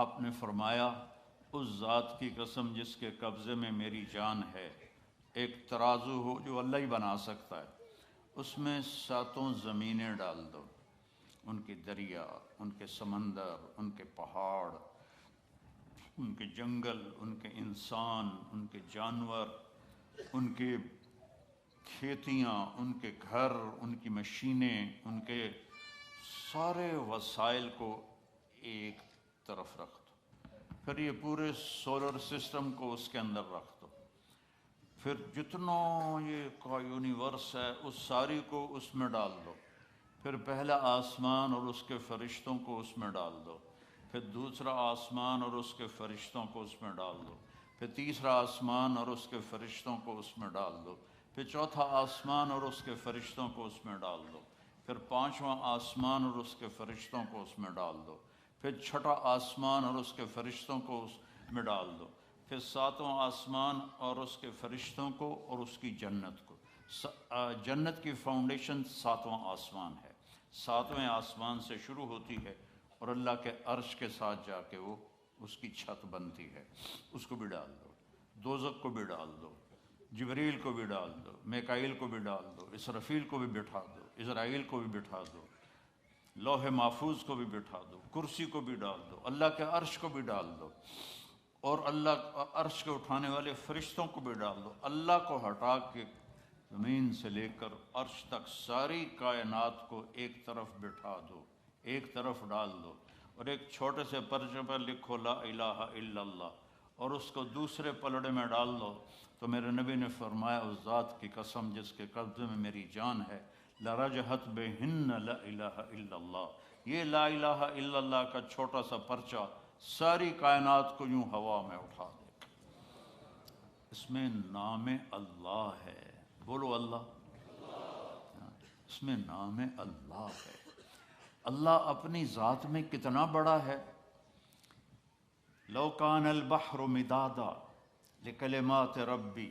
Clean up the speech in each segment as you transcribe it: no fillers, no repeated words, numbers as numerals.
آپ نے فرمایا اس ذات کی قسم جس کے قبضے میں میری جان ہے، ایک ترازو ہو جو اللہ ہی بنا سکتا ہے، اس میں 7 زمینیں ڈال دو، ان کے دریا، ان کے سمندر، ان کے پہاڑ، ان کے جنگل، ان کے انسان، ان کے جانور، ان کے کھیتیاں، ان کے گھر، ان کی مشینیں، ان کے سارے وسائل کو ایک طرف رکھ دو، پھر یہ پورے سولر سسٹم کو اس کے اندر رکھ دو، پھر جتنا یہ کا یونیورس ہے اس ساری کو اس میں ڈال دو، پھر پہلا آسمان اور اس کے فرشتوں کو اس میں ڈال دو، پھر دوسرا آسمان اور اس کے فرشتوں کو اس میں ڈال دو، پھر تیسرا آسمان اور اس کے فرشتوں کو اس میں ڈال دو، پھر چوتھا آسمان اور اس کے فرشتوں کو اس میں ڈال دو، پھر 5واں آسمان اور اس کے فرشتوں کو اس میں ڈال دو، پھر 6واں آسمان اور اس کے فرشتوں کو اس میں ڈال دو، پھر 7واں آسمان اور اس کے فرشتوں کو اور اس کی جنت کو۔ جنت کی فاؤنڈیشن 7واں آسمان ہے، 7ویں آسمان سے شروع ہوتی ہے اور اللہ کے عرش کے ساتھ جا کے وہ اس کی چھت بنتی ہے، اس کو بھی ڈال دو، دوزخ کو بھی ڈال دو، جبریل کو بھی ڈال دو، میکائیل کو بھی ڈال دو، اسرافیل کو بھی بٹھا دو، اسرائیل کو بھی بٹھا دو، لوح محفوظ کو بھی بٹھا دو، کرسی کو بھی ڈال دو، اللہ کے عرش کو بھی ڈال دو، اور اللہ عرش کے اٹھانے والے فرشتوں کو بھی ڈال دو۔ اللہ کو ہٹا کے زمین سے لے کر عرش تک ساری کائنات کو ایک طرف بٹھا دو، ایک طرف ڈال دو، اور ایک چھوٹے سے پرچے پر لکھو لا الہ الا اللہ، اور اس کو دوسرے پلڑے میں ڈال دو، تو میرے نبی نے فرمایا اس ذات کی قسم جس کے قبضے میں میری جان ہے، لرجحت بہن لا الہ الا اللہ، یہ لا الہ الا اللہ کا چھوٹا سا پرچہ ساری کائنات کو یوں ہوا میں اٹھا دے۔ اس میں نام اللہ ہے، بولو اللہ، اس میں نام اللہ ہے۔ اللہ اپنی ذات میں کتنا بڑا ہے۔ لو کان البحر مدادا لکلمات ربی،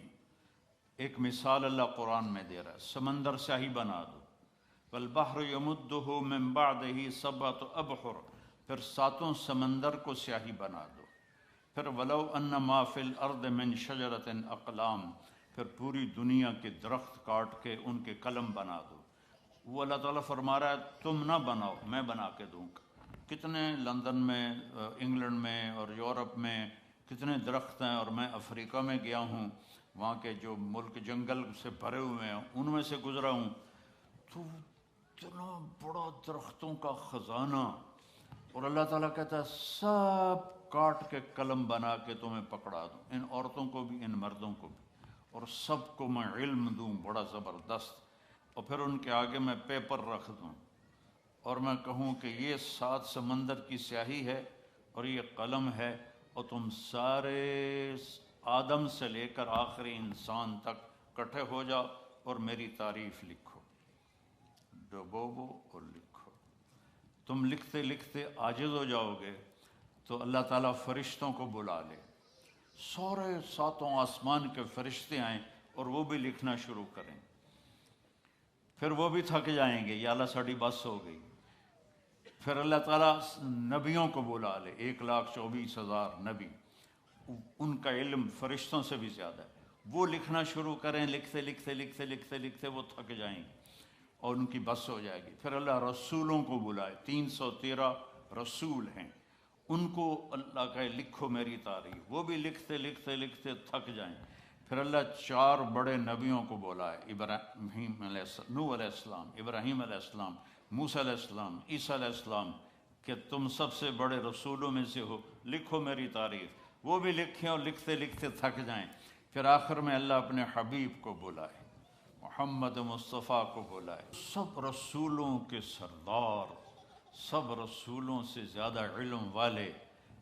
ایک مثال اللہ قرآن میں دے رہا ہے، سمندر سیاہی بنا دو، والبحر یمدہ من بعدہ سبعۃ ابحر، پھر 7 سمندر کو سیاہی بنا دو، پھر ولو ان ما فی الارض من شجرۃ اقلام، پھر پوری دنیا کے درخت کاٹ کے ان کے قلم بنا دو۔ وہ اللہ تعالیٰ فرما رہا ہے تم نہ بناؤ، میں بنا کے دوں گا۔ کتنے لندن میں، انگلینڈ میں اور یورپ میں کتنے درخت ہیں، اور میں افریقہ میں گیا ہوں، وہاں کے جو ملک جنگل سے بھرے ہوئے ہیں ان میں سے گزرا ہوں، تو اتنا بڑا درختوں کا خزانہ، اور اللہ تعالیٰ کہتا ہے سب کاٹ کے قلم بنا کے تمہیں پکڑا دوں، ان عورتوں کو بھی ان مردوں کو بھی، اور سب کو میں علم دوں بڑا زبردست، اور پھر ان کے آگے میں پیپر رکھ دوں، اور میں کہوں کہ یہ 7 سمندر کی سیاہی ہے اور یہ قلم ہے، اور تم سارے آدم سے لے کر آخری انسان تک کٹھے ہو جاؤ اور میری تعریف لکھو، ڈبوبو اور لکھو۔ تم لکھتے لکھتے عاجز ہو جاؤ گے تو اللہ تعالیٰ فرشتوں کو بلا لے، سارے 7 آسمان کے فرشتے آئیں اور وہ بھی لکھنا شروع کریں، پھر وہ بھی تھک جائیں گے، یا اللہ ساڑی بس ہو گئی، پھر اللہ تعالیٰ نبیوں کو بلا لے، 1,24,000 نبی، ان کا علم فرشتوں سے بھی زیادہ ہے، وہ لکھنا شروع کریں، لکھتے لکھتے لکھتے لکھتے لکھتے وہ تھک جائیں گے اور ان کی بس ہو جائے گی، پھر اللہ رسولوں کو بلائے، 313 رسول ہیں، ان کو اللہ کہے لکھو میری تعریف، وہ بھی لکھتے لکھتے لکھتے تھک جائیں، پھر اللہ 4 بڑے نبیوں کو بلائے، ابراہیم علیہ السلام، نوح علیہ السلام، ابراہیم علیہ السلام، موسیٰ علیہ السلام، عیسیٰ علیہ السلام، کہ تم سب سے بڑے رسولوں میں سے ہو، لکھو میری تعریف، وہ بھی لکھیں اور لکھتے لکھتے تھک جائیں، پھر آخر میں اللہ اپنے حبیب کو بلائے، محمد مصطفیٰ کو بلائے، سب رسولوں کے سردار، سب رسولوں سے زیادہ علم والے،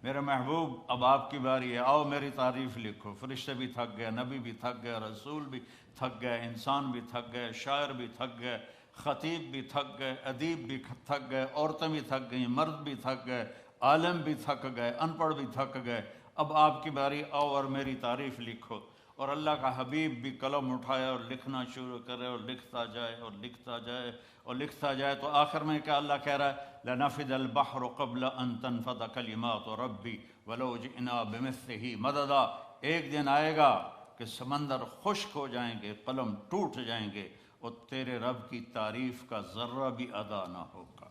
میرے محبوب اب آپ کی باری ہے، آؤ میری تعریف لکھو۔ فرشتے بھی تھک گئے، نبی بھی تھک گئے، رسول بھی تھک گئے، انسان بھی تھک گئے، شاعر بھی تھک گئے، خطیب بھی تھک گئے، ادیب بھی تھک گئے، عورتیں بھی تھک گئیں، مرد بھی تھک گئے، عالم بھی تھک گئے، ان پڑھ بھی تھک گئے، اب آپ کی باری، آؤ اور میری تعریف لکھو۔ اور اللہ کا حبیب بھی قلم اٹھائے اور لکھنا شروع کرے اور لکھتا جائے اور لکھتا جائے اور لکھتا جائے، تو آخر میں کیا اللہ کہہ رہا ہے؟ لَنَفِدَ الْبَحْرُ قَبْلَ أَن تَنْفَدَ كَلِمَاتُ رَبِّي وَلَوْ جِئْنَا بِمِثْلِهِ مَدَدًا۔ ایک دن آئے گا کہ سمندر خشک ہو جائیں گے، قلم ٹوٹ جائیں گے، اور تیرے رب کی تعریف کا ذرہ بھی ادا نہ ہوگا۔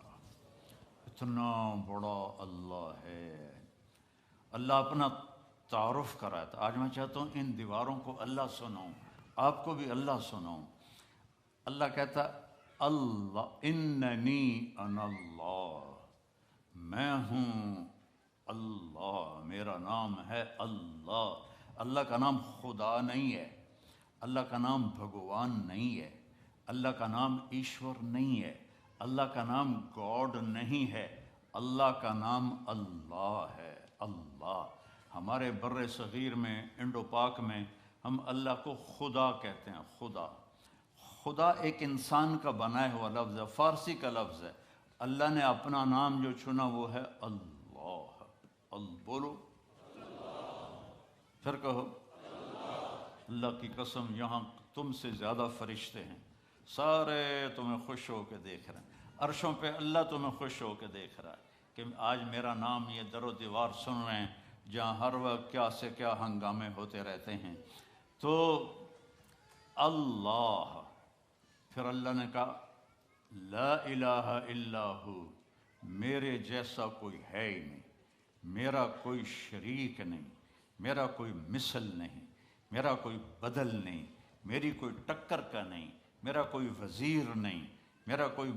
اتنا بڑا اللہ ہے۔ اللہ اپنا تعارف کرایا تھا۔ آج میں چاہتا ہوں ان دیواروں کو اللہ سناؤں، آپ کو بھی اللہ سناؤں۔ اللہ کہتا اللہ اننی انا اللہ، میں ہوں اللہ، میرا نام ہے اللہ۔ اللہ کا نام خدا نہیں ہے، اللہ کا نام بھگوان نہیں ہے، اللہ کا نام ایشور نہیں ہے، اللہ کا نام گاڈ نہیں ہے، اللہ کا نام اللہ ہے۔ اللہ ہمارے بر صغیر میں، انڈو پاک میں، ہم اللہ کو خدا کہتے ہیں۔ خدا، خدا ایک انسان کا بنایا ہوا لفظ ہے، فارسی کا لفظ ہے۔ اللہ نے اپنا نام جو چنا وہ ہے اللہ۔ بولو، پھر کہو اللہ کی قسم، یہاں تم سے زیادہ فرشتے ہیں، سارے تمہیں خوش ہو کے دیکھ رہے ہیں، عرشوں پہ اللہ تمہیں خوش ہو کے دیکھ رہا ہے کہ آج میرا نام یہ در و دیوار سن رہے ہیں، جہاں ہر وقت کیا سے کیا ہنگامے ہوتے رہتے ہیں۔ تو اللہ، پھر اللہ نے کہا لا الہ الا ہو، میرے جیسا کوئی ہے ہی نہیں، میرا کوئی شریک نہیں، میرا کوئی مثل نہیں، میرا کوئی بدل نہیں، میری کوئی ٹکر کا نہیں، میرا کوئی وزیر نہیں، میرا کوئی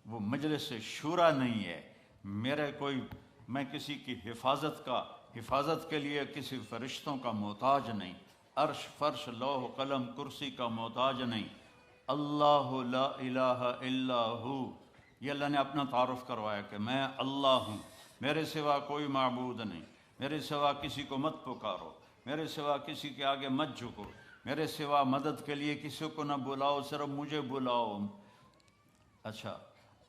وہ مجلس شورا نہیں ہے، میرے کوئی، میں کسی کی حفاظت کے لیے کسی فرشتوں کا محتاج نہیں، عرش فرش لوح قلم کرسی کا محتاج نہیں۔ اللہ لا الہ الا ہو، یہ اللہ نے اپنا تعارف کروایا کہ میں اللہ ہوں، میرے سوا کوئی معبود نہیں، میرے سوا کسی کو مت پکارو، میرے سوا کسی کے آگے مت جھکو، میرے سوا مدد کے لیے کسی کو نہ بلاؤ، صرف مجھے بلاؤ۔ اچھا،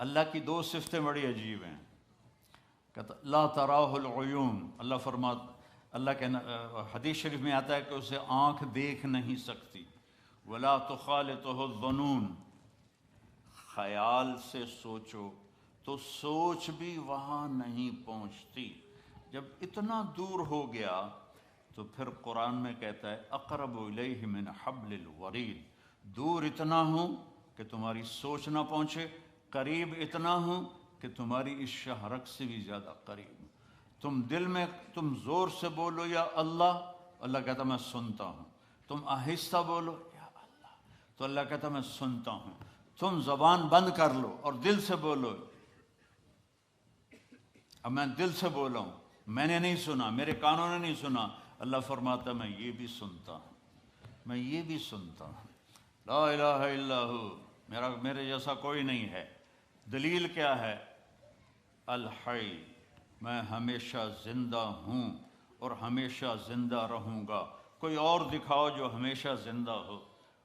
اللہ کی دو صفتیں بڑی عجیب ہیں۔ کہتا لا تراہ العیون، اللہ فرماتا، اللہ کے حدیث شریف میں آتا ہے کہ اسے آنکھ دیکھ نہیں سکتی۔ ولا تخالطہ الظنون، خیال سے سوچو تو سوچ بھی وہاں نہیں پہنچتی۔ جب اتنا دور ہو گیا تو پھر قرآن میں کہتا ہے اقرب الیہ من حبل الورید، دور اتنا ہوں کہ تمہاری سوچ نہ پہنچے، قریب اتنا ہوں کہ تمہاری اس شہرک سے بھی زیادہ قریب۔ تم دل میں تم زور سے بولو یا اللہ، اللہ کہتا میں سنتا ہوں۔ تم آہستہ بولو یا اللہ، تو اللہ کہتا میں سنتا ہوں۔ تم زبان بند کر لو اور دل سے بولو، اب میں دل سے بولا ہوں، میں نے نہیں سنا، میرے کانوں نے نہیں سنا، اللہ فرماتا میں یہ بھی سنتا ہوں، میں یہ بھی سنتا ہوں۔ لا الہ الا ہو، میرے جیسا کوئی نہیں ہے۔ دلیل کیا ہے؟ الحی، میں ہمیشہ زندہ ہوں اور ہمیشہ زندہ رہوں گا۔ کوئی اور دکھاؤ جو ہمیشہ زندہ ہو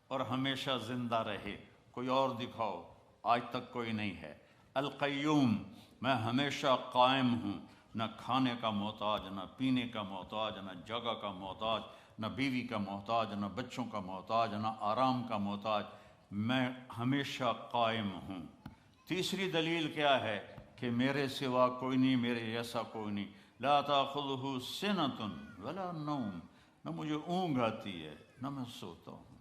اور ہمیشہ زندہ رہے، کوئی اور دکھاؤ، آج تک کوئی نہیں ہے۔ القیوم، میں ہمیشہ قائم ہوں، نہ کھانے کا محتاج، نہ پینے کا محتاج، نہ جگہ کا محتاج، نہ بیوی کا محتاج، نہ بچوں کا محتاج، نہ آرام کا محتاج، میں ہمیشہ قائم ہوں۔ تیسری دلیل کیا ہے کہ میرے سوا کوئی نہیں، میرے جیسا کوئی نہیں۔ لا تاخذہ سنۃ ولا نوم، نہ مجھے اونگ آتی ہے نہ میں سوتا ہوں،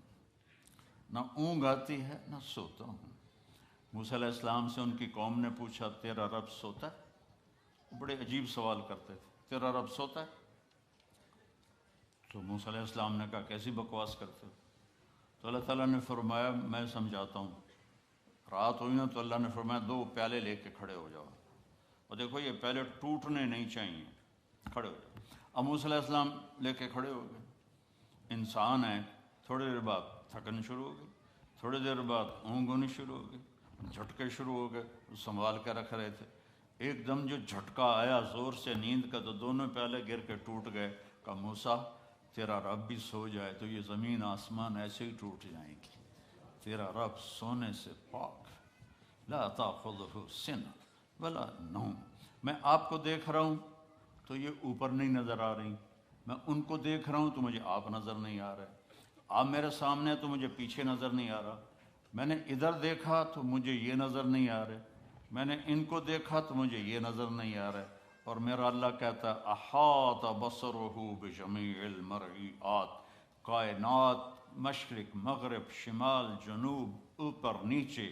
نہ اونگ آتی ہے نہ سوتا ہوں۔ موسیٰ علیہ السلام سے ان کی قوم نے پوچھا تیرا رب سوتا ہے؟ بڑے عجیب سوال کرتے تھے، تیرا رب سوتا ہے؟ تو موسیٰ علیہ السلام نے کہا کیسی بکواس کرتے ہو؟ تو اللہ تعالیٰ نے فرمایا میں سمجھاتا ہوں۔ رات ہوئی نا تو اللہ نے فرمایا 2 پیالے لے کے کھڑے ہو جاؤ، اور دیکھو یہ پیالے ٹوٹنے نہیں چاہیے، کھڑے ہو جاؤ۔ اب موسیٰ علیہ السلام لے کے کھڑے ہو گئے۔ انسان ہے، تھوڑی دیر بعد تھکن شروع ہو گئی، تھوڑی دیر بعد اونگ ہونی شروع ہو گئی، جھٹکے شروع ہو گئے، سنبھال کے رکھ رہے تھے۔ ایک دم جو جھٹکا آیا زور سے نیند کا تو دونوں پیالے گر کے ٹوٹ گئے۔ کہا موسیٰ تیرا رب بھی سو جائے تو یہ زمین آسمان ایسے ہی ٹوٹ جائیں گی، تیرا رب سونے سے پاک۔ لا تاخذہ سنۃ ولا نوم، میں آپ کو دیکھ رہا ہوں تو یہ اوپر نہیں نظر آ رہی، میں ان کو دیکھ رہا ہوں تو مجھے آپ نظر نہیں آ رہے، آپ میرے سامنے تو مجھے پیچھے نظر نہیں آ رہا، میں نے ادھر دیکھا تو مجھے یہ نظر نہیں آ رہے، میں نے ان کو دیکھا تو مجھے یہ نظر نہیں آ رہا ہے۔ اور میرا اللہ کہتا ہے احاط بصرہ بجمیع المرئیات، کائنات، مشرق مغرب شمال جنوب اوپر نیچے،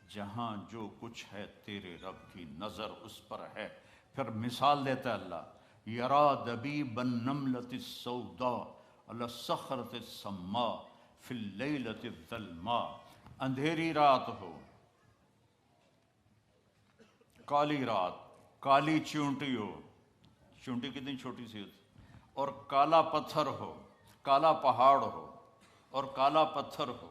جہاں جو کچھ ہے تیرے رب کی نظر اس پر ہے۔ پھر مثال دیتا ہے اللہ، یرا دبیب النملۃ السوداء علی الصخرۃ الصماء فی اللیلۃ الظلماء، اندھیری رات ہو، کالی رات، کالی چونٹی ہو، چونٹی کتنی چھوٹی سی ہوتی، اور کالا پتھر ہو، کالا پہاڑ ہو اور کالا پتھر ہو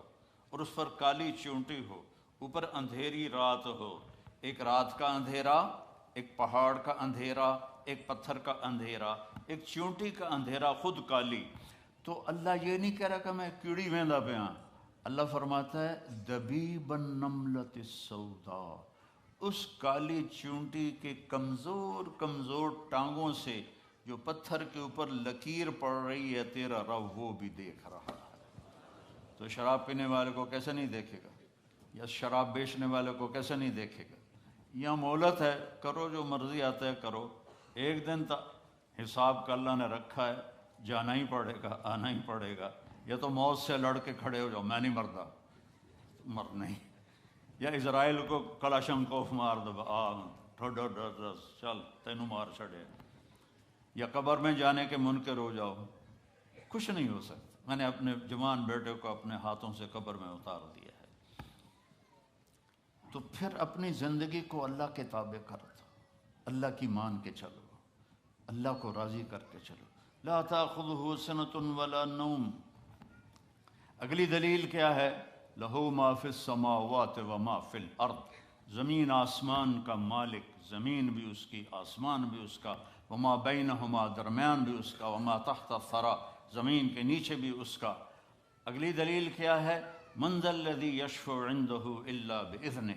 اور اس پر کالی چونٹی ہو، اوپر اندھیری رات ہو، ایک رات کا اندھیرا، ایک پہاڑ کا اندھیرا، ایک پتھر کا اندھیرا، ایک چونٹی کا اندھیرا، خود کالی۔ تو اللہ یہ نہیں کہہ رہا کہ میں کیڑی ویندا پیا، اللہ فرماتا ہے دبیب النملۃ السوداء، اس کالی چونٹی کے کمزور کمزور ٹانگوں سے جو پتھر کے اوپر لکیر پڑ رہی ہے، تیرا رب وہ بھی دیکھ رہا ہے۔ تو شراب پینے والے کو کیسے نہیں دیکھے گا، یا شراب بیچنے والے کو کیسے نہیں دیکھے گا؟ یا مہلت ہے، کرو جو مرضی آتا ہے کرو، ایک دن تک حساب کا اللہ نے رکھا ہے، جانا ہی پڑے گا، آنا ہی پڑے گا۔ یا تو موت سے لڑ کے کھڑے ہو جاؤ، میں نہیں مردا، مر نہیں، یا اسرائیل کو کلاشنکوف مار دو، چل تینوں مار چھڑے، یا قبر میں جانے کے منکر ہو جاؤ، کچھ نہیں ہو سکتا۔ میں نے اپنے جوان بیٹے کو اپنے ہاتھوں سے قبر میں اتار دیا ہے۔ تو پھر اپنی زندگی کو اللہ کے تابع کر دو، اللہ کی مان کے چلو، اللہ کو راضی کر کے چلو۔ لا تأخذہ سنۃ ولا نوم۔ اگلی دلیل کیا ہے؟ لہو ما فی السماوات وما فی الارض، زمین آسمان کا مالک، زمین بھی اس کی، آسمان بھی اس کا، وما بینہما، درمیان بھی اس کا، وما تحت الثری، زمین کے نیچے بھی اس کا۔ اگلی دلیل کیا ہے؟ من ذا الذی یشفع عندہ الا باذنہ،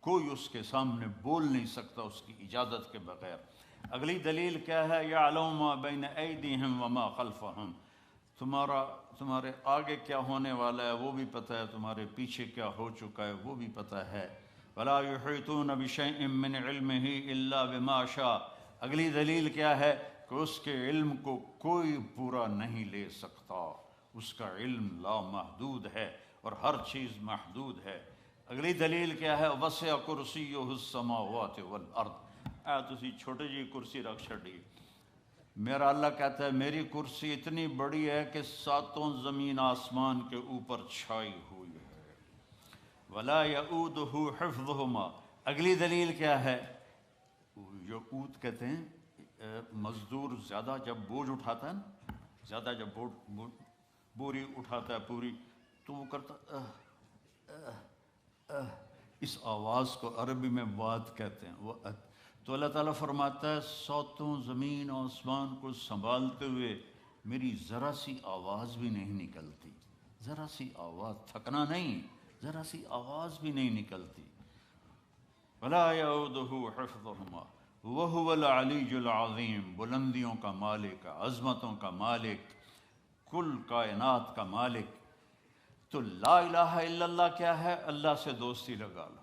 کوئی اس کے سامنے بول نہیں سکتا اس کی اجازت کے بغیر۔ اگلی دلیل کیا ہے؟ یعلم ما بین ایدیہم وما خلفہم، تمہارے آگے کیا ہونے والا ہے وہ بھی پتہ ہے، تمہارے پیچھے کیا ہو چکا ہے وہ بھی پتہ ہے۔ ولا یحیطون بشیء من علمہ الا بما شاء۔ اگلی دلیل کیا ہے؟ کہ اس کے علم کو کوئی پورا نہیں لے سکتا، اس کا علم لامحدود ہے اور ہر چیز محدود ہے۔ اگلی دلیل کیا ہے؟ وسع کرسیہ السماوات والارض۔ تسی چھوٹی جی کرسی رکھ چھڑی، میرا اللہ کہتا ہے میری کرسی اتنی بڑی ہے کہ ساتوں زمین آسمان کے اوپر چھائی ہوئی ہے۔ ولا یؤودہ حفظہما۔ اگلی دلیل کیا ہے؟ جو اود کہتے ہیں مزدور زیادہ جب بوجھ اٹھاتا ہے نا، زیادہ جب بوری اٹھاتا ہے پوری، تو وہ کرتا اس آواز کو عربی میں واد کہتے ہیں، وہ تو اللہ تعالیٰ فرماتا ہے ساتوں زمین آسمان کو سنبھالتے ہوئے میری ذرا سی آواز بھی نہیں نکلتی، ذرا سی آواز، تھکنا نہیں، ذرا سی آواز بھی نہیں نکلتی۔ ولا یعودہ حفظہما وہو العلی العظیم، بلندیوں کا مالک، عظمتوں کا مالک، کل کائنات کا مالک۔ تو لا الہ الا اللہ کیا ہے؟ اللہ سے دوستی لگا لو،